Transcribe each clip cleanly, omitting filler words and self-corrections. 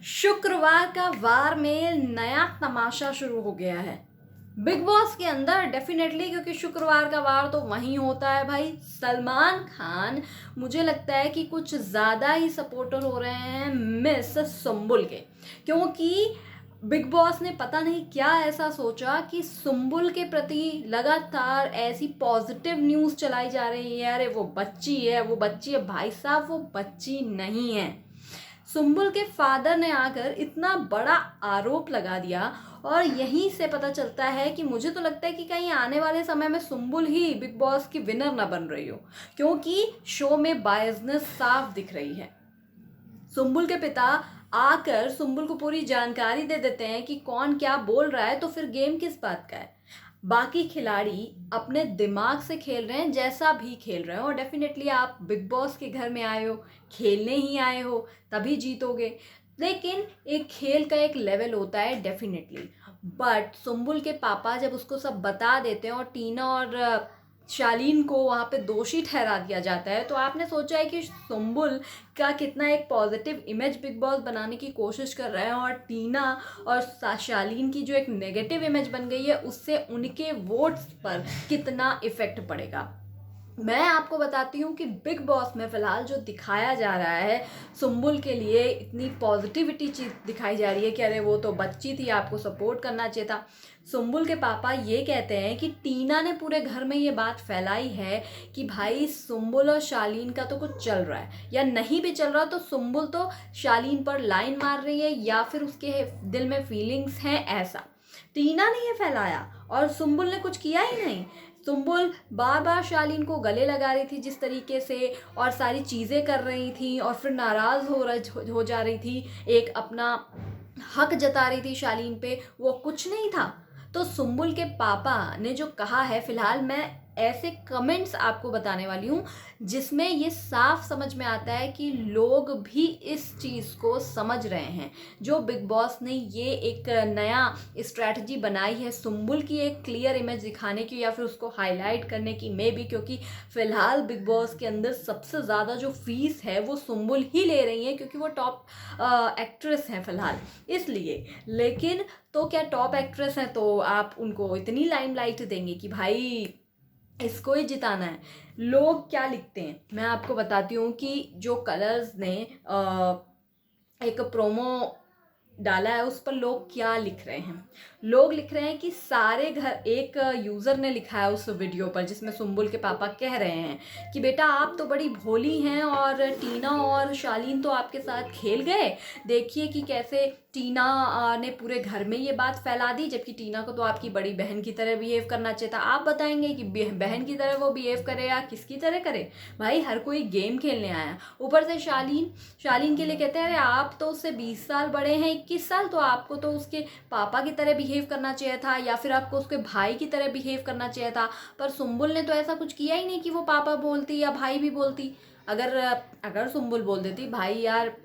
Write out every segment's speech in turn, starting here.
शुक्रवार का वार में नया तमाशा शुरू हो गया है बिग बॉस के अंदर डेफिनेटली, क्योंकि शुक्रवार का वार तो वहीं होता है भाई। सलमान खान मुझे लगता है कि कुछ ज़्यादा ही सपोर्टर हो रहे हैं मिस सुम्बुल के, क्योंकि बिग बॉस ने पता नहीं क्या ऐसा सोचा कि सुम्बुल के प्रति लगातार ऐसी पॉजिटिव न्यूज़ चलाई जा रही है। अरे वो बच्ची है, वो बच्ची है भाई साहब, वो बच्ची नहीं है। सुम्बुल के फादर ने आकर इतना बड़ा आरोप लगा दिया और यहीं से पता चलता है कि मुझे तो लगता है कि कहीं आने वाले समय में सुम्बुल ही बिग बॉस की विनर ना बन रही हो, क्योंकि शो में बायसनेस साफ दिख रही है। सुम्बुल के पिता आकर सुम्बुल को पूरी जानकारी दे देते हैं कि कौन क्या बोल रहा है, तो फिर गेम किस बात का है। बाकी खिलाड़ी अपने दिमाग से खेल रहे हैं, जैसा भी खेल रहे हो, और डेफिनेटली आप बिग बॉस के घर में आए हो, खेलने ही आए हो, तभी जीतोगे। लेकिन एक खेल का एक लेवल होता है डेफिनेटली। बट सुम्बुल के पापा जब उसको सब बता देते हैं और टीना और शालीन को वहाँ पे दोषी ठहरा दिया जाता है, तो आपने सोचा है कि सुम्बुल का कितना एक पॉजिटिव इमेज बिग बॉस बनाने की कोशिश कर रहे हैं, और टीना और शालीन की जो एक नेगेटिव इमेज बन गई है उससे उनके वोट्स पर कितना इफेक्ट पड़ेगा। मैं आपको बताती हूँ कि बिग बॉस में फ़िलहाल जो दिखाया जा रहा है, सुम्बुल के लिए इतनी पॉजिटिविटी चीज़ दिखाई जा रही है कि अरे वो तो बच्ची थी, आपको सपोर्ट करना चाहिए था। सुम्बुल के पापा ये कहते हैं कि टीना ने पूरे घर में ये बात फैलाई है कि भाई सुम्बुल और शालीन का तो कुछ चल रहा है, या नहीं भी चल रहा तो सुम्बुल तो शालीन पर लाइन मार रही है, या फिर उसके दिल में फीलिंग्स हैं, ऐसा टीना ने ये फैलाया और सुम्बुल ने कुछ किया ही नहीं। सुम्बुल बार बार शालीन को गले लगा रही थी जिस तरीके से, और सारी चीज़ें कर रही थी, और फिर नाराज़ हो जा रही थी, एक अपना हक जता रही थी शालीन पे, वो कुछ नहीं था। तो सुम्बुल के पापा ने जो कहा है, फिलहाल मैं ऐसे कमेंट्स आपको बताने वाली हूँ जिसमें ये साफ समझ में आता है कि लोग भी इस चीज़ को समझ रहे हैं। जो बिग बॉस ने ये एक नया स्ट्रैटेजी बनाई है सुम्बुल की एक क्लियर इमेज दिखाने की, या फिर उसको हाईलाइट करने की, मे बी क्योंकि फ़िलहाल बिग बॉस के अंदर सबसे ज़्यादा जो फीस है वो सुम्बुल ही ले रही है, क्योंकि वो टॉप एक्ट्रेस हैं फ़िलहाल, इसलिए। लेकिन तो क्या टॉप एक्ट्रेस हैं तो आप उनको इतनी लाइमलाइट देंगे कि भाई इसको ही जिताना है? लोग क्या लिखते हैं मैं आपको बताती हूँ कि जो कलर्स ने एक प्रोमो डाला है उस पर लोग क्या लिख रहे हैं। लोग लिख रहे हैं कि सारे घर, एक यूज़र ने लिखा है उस वीडियो पर जिसमें सुम्बुल के पापा कह रहे हैं कि बेटा आप तो बड़ी भोली हैं और टीना और शालीन तो आपके साथ खेल गए, देखिए कि कैसे टीना ने पूरे घर में ये बात फैला दी, जबकि टीना को तो आपकी बड़ी बहन की तरह बिहेव करना चाहिए था। आप बताएंगे कि बहन की तरह वो बिहेव करे या किसकी तरह करे? भाई हर कोई गेम खेलने आया। ऊपर से शालीन के लिए कहते हैं अरे आप तो उससे 20 साल बड़े हैं, 21 साल, तो आपको तो उसके पापा की तरह बिहेव करना चाहिए था, या फिर आपको उसके भाई की तरह बिहेव करना चाहिए था। पर सुम्बुल ने तो ऐसा कुछ किया ही नहीं कि वो पापा बोलती या भाई भी बोलती। अगर अगर सुम्बुल बोल देती भाई यार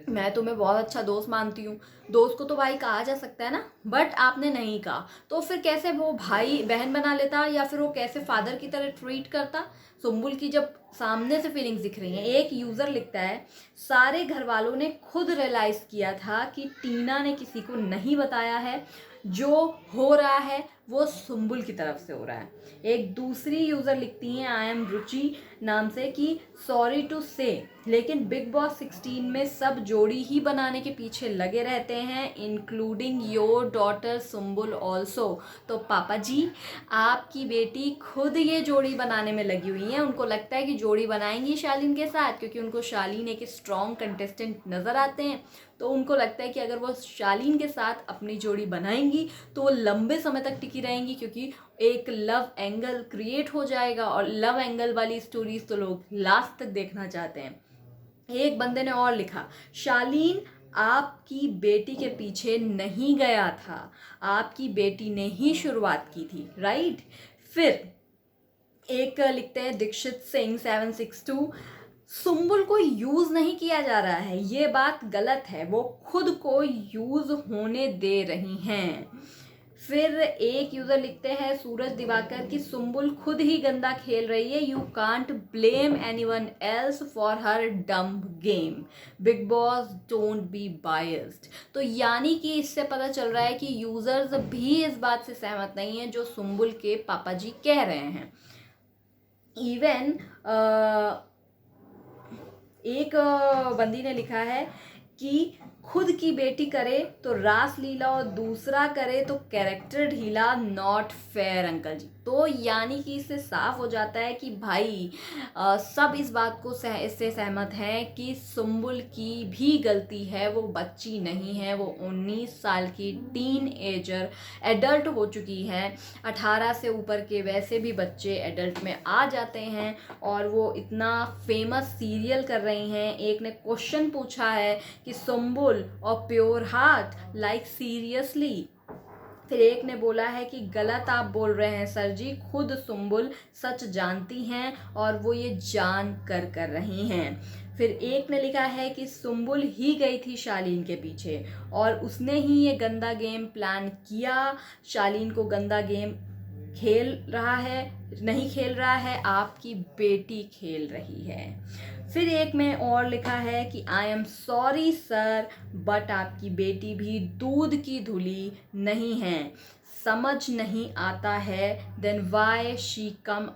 मैं तुम्हें बहुत अच्छा दोस्त मानती हूँ, दोस्त को तो भाई कहा जा सकता है ना, बट आपने नहीं कहा, तो फिर कैसे वो भाई बहन बना लेता, या फिर वो कैसे फादर की तरह ट्रीट करता? सुम्बुल की जब सामने से फीलिंग्स दिख रही हैं, एक यूज़र लिखता है सारे घर वालों ने खुद रियलाइज़ किया था कि टीना ने किसी को नहीं बताया है, जो हो रहा है वो सुम्बुल की तरफ से हो रहा है। एक दूसरी यूज़र लिखती हैं आई एम रुचि नाम से कि सॉरी टू से, लेकिन बिग बॉस 16 में सब जोड़ी ही बनाने के पीछे लगे रहते हैं, including your daughter Sumbul also. तो पापा जी आपकी बेटी खुद ये जोड़ी बनाने में लगी हुई है, उनको लगता है कि जोड़ी बनाएंगी शालीन के साथ, क्योंकि उनको शालीन एक स्ट्रॉन्ग कंटेस्टेंट नज़र आते हैं, तो उनको लगता है कि अगर वो शालीन के साथ अपनी जोड़ी बनाएंगी तो वो लंबे समय तक टिकी रहेंगी, क्योंकि एक लव एंगल क्रिएट हो जाएगा, और लव एंगल वाली स्टोरीज तो लोग लास्ट तक देखना चाहते हैं। एक बंदे ने और लिखा शालीन आपकी बेटी के पीछे नहीं गया था, आपकी बेटी ने ही शुरुआत की थी, राइट? फिर एक लिखते हैं दीक्षित सिंह 762 सुम्बुल को यूज़ नहीं किया जा रहा है, ये बात गलत है, वो खुद को यूज़ होने दे रही हैं। फिर एक यूजर लिखते हैं सूरज दिवाकर कि सुम्बुल खुद ही गंदा खेल रही है, you can't blame anyone else for her dumb game, big boss don't be biased. तो यानी कि इससे पता चल रहा है कि यूजर्स भी इस बात से सहमत नहीं है जो सुम्बुल के पापा जी कह रहे हैं। इवन एक बंदी ने लिखा है कि खुद की बेटी करे तो रास लीला और दूसरा करे तो कैरेक्टर ढीला, नॉट फेयर अंकल जी। तो यानी कि इससे साफ हो जाता है कि भाई सब इस बात को इससे सहमत हैं कि सुम्बुल की भी गलती है, वो बच्ची नहीं है, वो 19 साल की टीन एजर एडल्ट हो चुकी है। 18 से ऊपर के वैसे भी बच्चे एडल्ट में आ जाते हैं और वो इतना फेमस सीरियल कर रही हैं। एक ने क्वेश्चन पूछा है कि सुम्बुल और प्योर हार्ट, लाइक सीरियसली। फिर एक ने बोला है कि गलत आप बोल रहे हैं सर जी, खुद सुम्बुल सच जानती हैं और वो ये जान कर रही हैं। फिर एक ने लिखा है कि सुम्बुल ही गई थी शालीन के पीछे और उसने ही ये गंदा गेम प्लान किया। शालीन को गंदा गेम खेल रहा है नहीं खेल रहा है, आपकी बेटी खेल रही है। फिर एक में और लिखा है कि I am sorry sir, but आपकी बेटी भी दूध की धुली नहीं है, समझ नहीं आता है, then why she come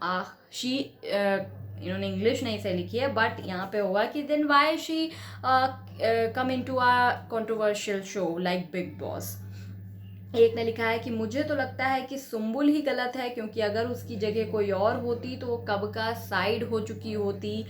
she इन्होंने इंग्लिश नहीं सही लिखी है बट यहाँ पे होगा कि then why she come into a controversial show like Bigg Boss. एक ने लिखा है कि मुझे तो लगता है कि सुम्बुल ही गलत है, क्योंकि अगर उसकी जगह कोई और होती तो वो कब का साइड हो चुकी होती,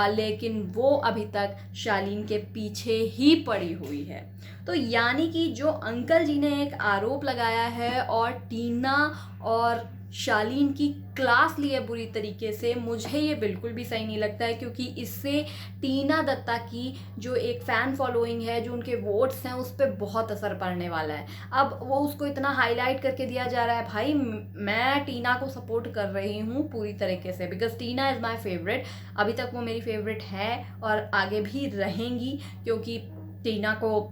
लेकिन वो अभी तक शालीन के पीछे ही पड़ी हुई है। तो यानी कि जो अंकल जी ने एक आरोप लगाया है और टीना और शालीन की क्लास ली है बुरी तरीके से, मुझे ये बिल्कुल भी सही नहीं लगता है, क्योंकि इससे टीना दत्ता की जो एक फ़ैन फॉलोइंग है, जो उनके वोट्स हैं, उस पर बहुत असर पड़ने वाला है। अब वो उसको इतना हाईलाइट करके दिया जा रहा है। भाई मैं टीना को सपोर्ट कर रही हूँ पूरी तरीके से, because Tina is my favourite. अभी तक वो मेरी फेवरेट है और आगे भी रहेंगी, क्योंकि टीना को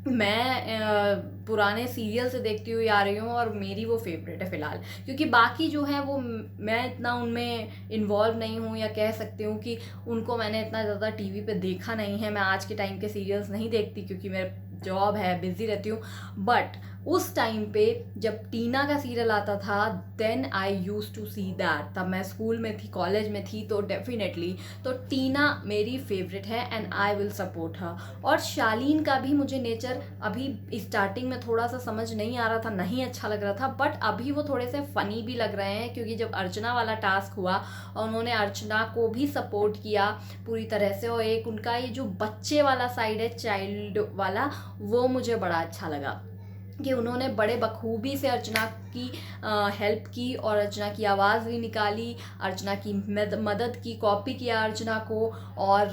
मैं पुराने सीरियल से देखती हुई आ रही हूँ और मेरी वो फेवरेट है फ़िलहाल। क्योंकि बाकी जो है वो मैं इतना उनमें इन्वॉल्व नहीं हूँ, या कह सकती हूँ कि उनको मैंने इतना ज़्यादा टीवी पे देखा नहीं है। मैं आज के टाइम के सीरियल्स नहीं देखती क्योंकि मेरा जॉब है, बिज़ी रहती हूँ। बट उस टाइम पे जब टीना का सीरियल आता था, then I use to see that. तब मैं स्कूल में थी, कॉलेज में थी, तो डेफिनेटली तो टीना मेरी फेवरेट है एंड आई विल सपोर्ट हर। और शालीन का भी मुझे नेचर अभी स्टार्टिंग में थोड़ा सा समझ नहीं आ रहा था, नहीं अच्छा लग रहा था, बट अभी वो थोड़े से फ़नी भी लग रहे हैं, क्योंकि जब अर्चना वाला टास्क हुआ और उन्होंने अर्चना को भी सपोर्ट किया पूरी तरह से, और एक उनका ये जो बच्चे वाला साइड है, चाइल्ड वाला, वो मुझे बड़ा अच्छा लगा कि उन्होंने बड़े बखूबी से अर्चना की हेल्प की और अर्चना की आवाज़ भी निकाली, अर्चना की मदद की, कॉपी किया अर्चना को, और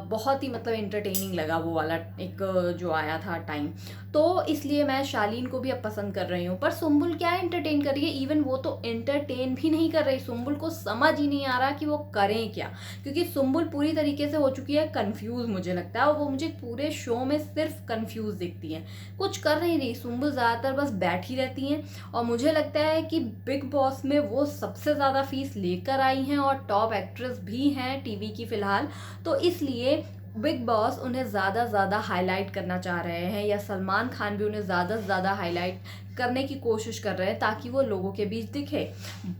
बहुत ही मतलब एंटरटेनिंग लगा वो वाला एक जो आया था टाइम। तो इसलिए मैं शालीन को भी अब पसंद कर रही हूँ। पर सुम्बुल क्या एंटरटेन कर रही है, इवन वो तो एंटरटेन भी नहीं कर रही। सुम्बुल को समझ ही नहीं आ रहा कि वो करें क्या, क्योंकि सुम्बुल पूरी तरीके से हो चुकी है कंफ्यूज, मुझे लगता है। और वो मुझे पूरे शो में सिर्फ कंफ्यूज दिखती हैं, कुछ कर नहीं रही। सुम्बुल ज़्यादातर बस बैठी रहती हैं, और मुझे लगता है कि बिग बॉस में वो सबसे ज़्यादा फीस लेकर आई हैं और टॉप एक्ट्रेस भी हैं टीवी की फ़िलहाल। तो इसलिए बिग बॉस उन्हें ज़्यादा हाईलाइट करना चाह रहे हैं, या सलमान खान भी उन्हें ज़्यादा से ज़्यादा हाईलाइट करने की कोशिश कर रहे हैं ताकि वो लोगों के बीच दिखे।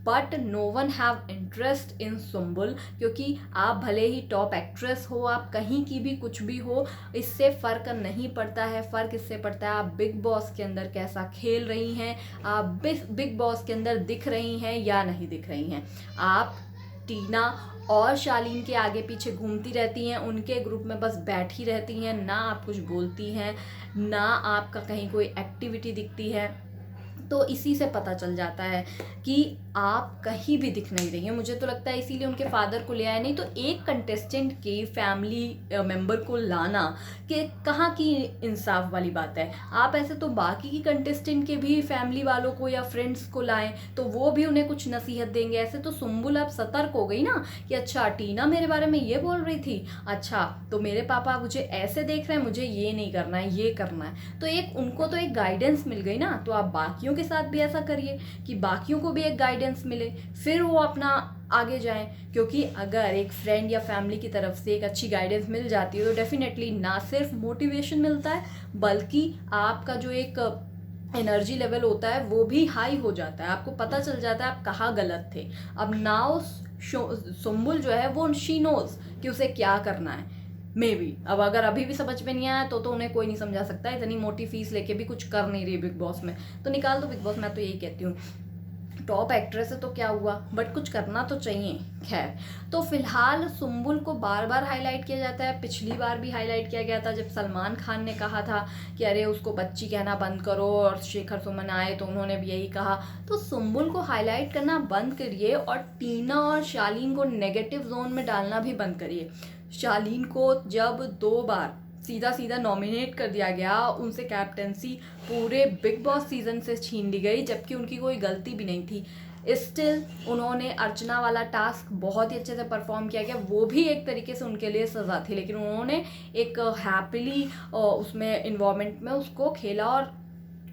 But no one have interest in Sumbul, क्योंकि आप भले ही टॉप एक्ट्रेस हो, आप कहीं की भी कुछ भी हो, इससे फ़र्क नहीं पड़ता है। फ़र्क इससे पड़ता है आप बिग बॉस के अंदर कैसा खेल रही हैं, आप बिग बॉस के अंदर दिख रही हैं या नहीं दिख रही हैं। आप टीना और शालीन के आगे पीछे घूमती रहती हैं, उनके ग्रुप में बस बैठी रहती हैं, ना आप कुछ बोलती हैं, ना आपका कहीं कोई एक्टिविटी दिखती है। तो इसी से पता चल जाता है कि आप कहीं भी दिख नहीं रही हैं। मुझे तो लगता है इसीलिए उनके फादर को ले आए, नहीं तो एक कंटेस्टेंट के फैमिली मेंबर को लाना कि कहाँ की इंसाफ वाली बात है। आप ऐसे तो बाकी की कंटेस्टेंट के भी फैमिली वालों को या फ्रेंड्स को लाएं तो वो भी उन्हें कुछ नसीहत देंगे। ऐसे तो सुम्बुल अब सतर्क हो गई ना कि अच्छा टीना मेरे बारे में ये बोल रही थी, अच्छा तो मेरे पापा मुझे ऐसे देख रहे हैं, मुझे ये नहीं करना है, ये करना है। तो एक उनको तो एक गाइडेंस मिल गई ना। तो आप बाकियों के के साथ भी ऐसा करिए कि बाकियों को भी एक गाइडेंस मिले, फिर वो अपना आगे जाएं। क्योंकि अगर एक फ्रेंड या फैमिली की तरफ से एक अच्छी गाइडेंस मिल जाती है तो डेफिनेटली ना सिर्फ मोटिवेशन मिलता है बल्कि आपका जो एक एनर्जी लेवल होता है वो भी हाई हो जाता है। आपको पता चल जाता है आप कहाँ गलत थे। अब नाउ सुम्बुल जो है वो शी नोज कि उसे क्या करना है। मे बी अब अगर अभी भी समझ में नहीं आया तो उन्हें कोई नहीं समझा सकता। इतनी मोटी फीस लेके भी कुछ कर नहीं रही बिग बॉस में, तो निकाल दो बिग बॉस। मैं तो यही कहती हूँ, टॉप एक्ट्रेस है तो क्या हुआ, बट कुछ करना तो चाहिए। खैर, तो फिलहाल सुम्बुल को बार बार हाईलाइट किया जाता है। पिछली बार भी हाईलाइट किया गया था जब सलमान खान ने कहा था कि अरे उसको बच्ची कहना बंद करो, और शेखर सुमन आए तो उन्होंने भी यही कहा। तो सुम्बुल को हाईलाइट करना बंद करिए और टीना और शालीन को नेगेटिव जोन में डालना भी बंद करिए। शालीन को जब 2 बार सीधा सीधा नॉमिनेट कर दिया गया, उनसे कैप्टेंसी पूरे बिग बॉस सीजन से छीन ली गई जबकि उनकी कोई गलती भी नहीं थी। स्टिल उन्होंने अर्चना वाला टास्क बहुत ही अच्छे से परफॉर्म किया गया, वो भी एक तरीके से उनके लिए सज़ा थी, लेकिन उन्होंने एक हैप्पीली उसमें इन्वॉल्वमेंट में उसको खेला और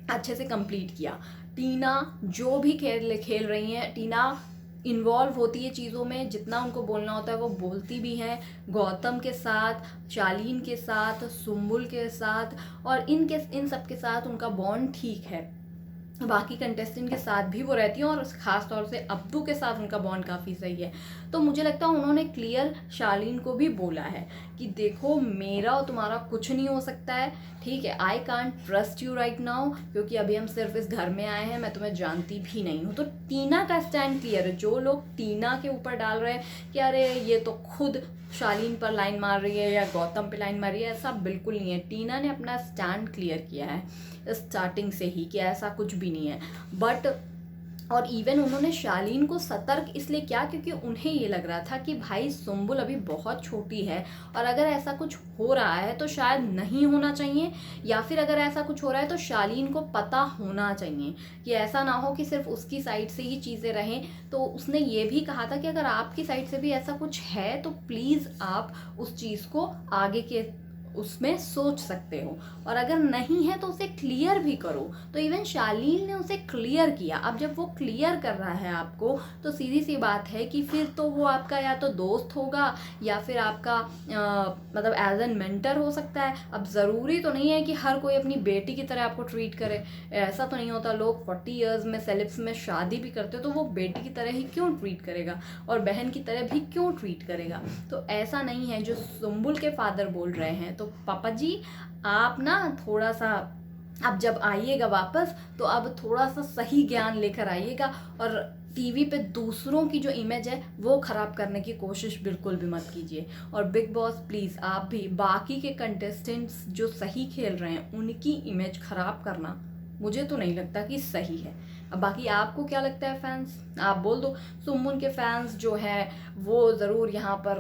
अच्छे से कंप्लीट किया। टीना जो भी खेल रही हैं, टीना इन्वॉल्व होती है चीज़ों में, जितना उनको बोलना होता है वो बोलती भी हैं। गौतम के साथ, शालीन के साथ, सुम्बुल के साथ और इन सब के साथ उनका बॉन्ड ठीक है। बाकी कंटेस्टेंट के साथ भी वो रहती हैं और ख़ास तौर से अब्दू के साथ उनका बॉन्ड काफ़ी सही है। तो मुझे लगता है उन्होंने क्लियर शालीन को भी बोला है कि देखो मेरा और तुम्हारा कुछ नहीं हो सकता है, ठीक है, I can't trust you right now, क्योंकि अभी हम सिर्फ इस घर में आए हैं, मैं तुम्हें जानती भी नहीं हूँ। तो टीना का स्टैंड क्लियर है। जो लोग टीना के ऊपर डाल रहे हैं कि अरे ये तो खुद शालीन पर लाइन मार रही है या गौतम पे लाइन मार रही है, ऐसा बिल्कुल नहीं है। टीना ने अपना स्टैंड क्लियर किया है स्टार्टिंग से ही कि ऐसा कुछ भी नहीं है। बट और इवन उन्होंने शालीन को सतर्क इसलिए किया क्योंकि उन्हें ये लग रहा था कि भाई सुम्बुल अभी बहुत छोटी है और अगर ऐसा कुछ हो रहा है तो शायद नहीं होना चाहिए, या फिर अगर ऐसा कुछ हो रहा है तो शालीन को पता होना चाहिए कि ऐसा ना हो कि सिर्फ उसकी साइड से ही चीज़ें रहें। तो उसने ये भी कहा था कि अगर आपकी साइड से भी ऐसा कुछ है तो प्लीज़ आप उस चीज़ को आगे के उसमें सोच सकते हो, और अगर नहीं है तो उसे क्लियर भी करो। तो इवन शालीन ने उसे क्लियर किया। अब जब वो क्लियर कर रहा है आपको तो सीधी सी बात है कि फिर तो वो आपका या तो दोस्त होगा या फिर आपका मतलब एज एन मेंटर हो सकता है। अब ज़रूरी तो नहीं है कि हर कोई अपनी बेटी की तरह आपको ट्रीट करे, ऐसा तो नहीं होता। लोग 40 ईयर्स में सेलिब्स में शादी भी करते हो तो वो बेटी की तरह ही क्यों ट्रीट करेगा और बहन की तरह भी क्यों ट्रीट करेगा। तो ऐसा नहीं है जो सुम्बुल के फादर बोल रहे हैं। तो पापा जी आप ना थोड़ा सा अब जब आइएगा वापस तो अब थोड़ा सा सही ज्ञान लेकर आइएगा, और टीवी पे दूसरों की जो इमेज है वो ख़राब करने की कोशिश बिल्कुल भी मत कीजिए। और बिग बॉस प्लीज़ आप भी बाकी के कंटेस्टेंट्स जो सही खेल रहे हैं उनकी इमेज ख़राब करना मुझे तो नहीं लगता कि सही है। अब बाकी आपको क्या लगता है फैंस, आप बोल दो। सुम्बुल के फैंस जो हैं वो ज़रूर यहाँ पर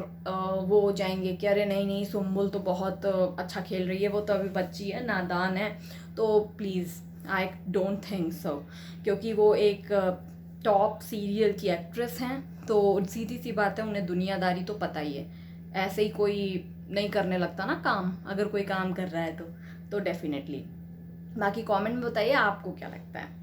वो हो जाएंगे कि अरे नहीं नहीं सुम्बुल तो बहुत अच्छा खेल रही है, वो तो अभी बच्ची है, नादान है। तो please I don't think so, क्योंकि वो एक टॉप सीरियल की एक्ट्रेस हैं। तो सीधी सी बात है उन्हें दुनियादारी तो पता ही है। ऐसे ही कोई नहीं करने लगता ना काम, अगर कोई काम कर रहा है तो डेफिनेटली। बाकी कमेंट में बताइए आपको क्या लगता है।